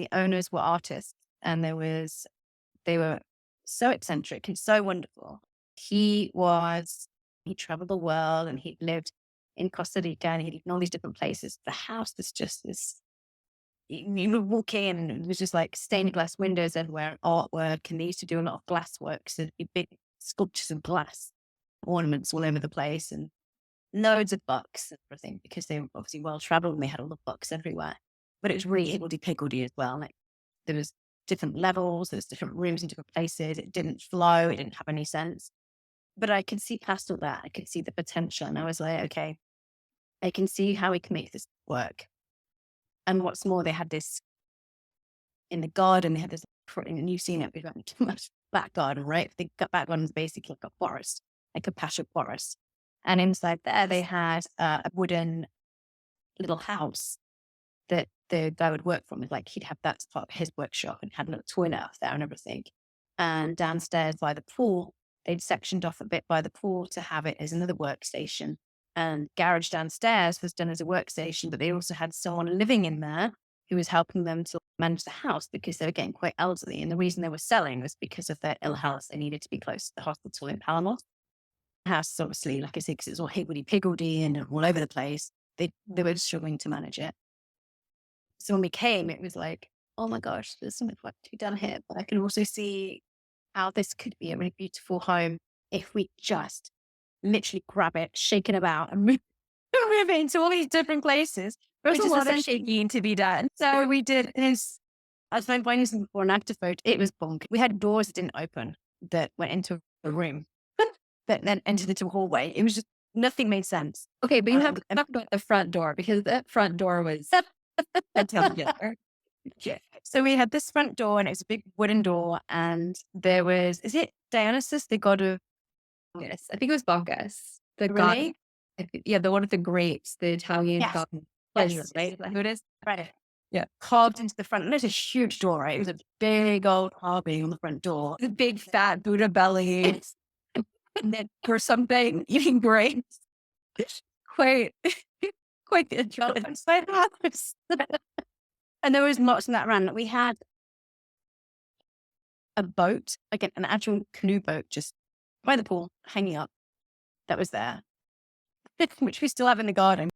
The owners were artists, and they were so eccentric and so wonderful. He traveled the world, and he'd lived in Costa Rica, and he'd lived in all these different places. The house was just this, you would walk in and it was just like stained glass windows everywhere, and artwork. And they used to do a lot of glass work. So there'd be big sculptures of glass ornaments all over the place, and loads of books and everything, because they were obviously well traveled and they had all the books everywhere. But it was really higgledy-piggledy as well. Like, there was different levels, there's different rooms in different places. It didn't flow, it didn't have any sense. But I could see past all that. I could see the potential. And I was like, okay, I can see how we can make this work. And what's more, they had this in the garden, they had this, and you've seen it, we've got too much back garden, right? The back garden is basically like a forest, like a patch of forest. And inside there, they had a wooden little house that the guy would work from. Like, he'd have that as part of his workshop, and had a little toilet up there and everything. And downstairs by the pool, they'd sectioned off a bit by the pool to have it as another workstation. And garage downstairs was done as a workstation, but they also had someone living in there who was helping them to manage the house, because they were getting quite elderly. And the reason they were selling was because of their ill health. They needed to be close to the hospital in Palamos. The house is obviously, like I said, because it's all higgledy-piggledy and all over the place, they were struggling to manage it. So when we came, it was like, oh my gosh, there's so much work to be done here. But I can also see how this could be a really beautiful home if we just literally grab it, shake it about, and move it into all these different places. There's Which a is lot of essentially, shaking to be done. so we did this. I was finding this before an active photo. It was bonkers. We had doors that didn't open that went into a room that then entered into a hallway. It was just, nothing made sense. Okay, but you have to talk about the front door, because that front door was together. Yeah. So we had this front door, and it was a big wooden door, and there was, is it Dionysus, the god of, Yes, I think it was Bacchus, the god. really? Yeah, the one of the grapes, the Italian Yes. god of pleasure, Yes. right? Is that who it is? Right. Yeah. Carved into the front. And it's a huge door, right? It was a big old carving on the front door. The big fat Buddha belly, And then or something, eating grapes. Quite, quite the it's like, and there was lots of that around. We had a boat, like an actual canoe boat, just by the pool, hanging up, that was there, which we still have in the garden.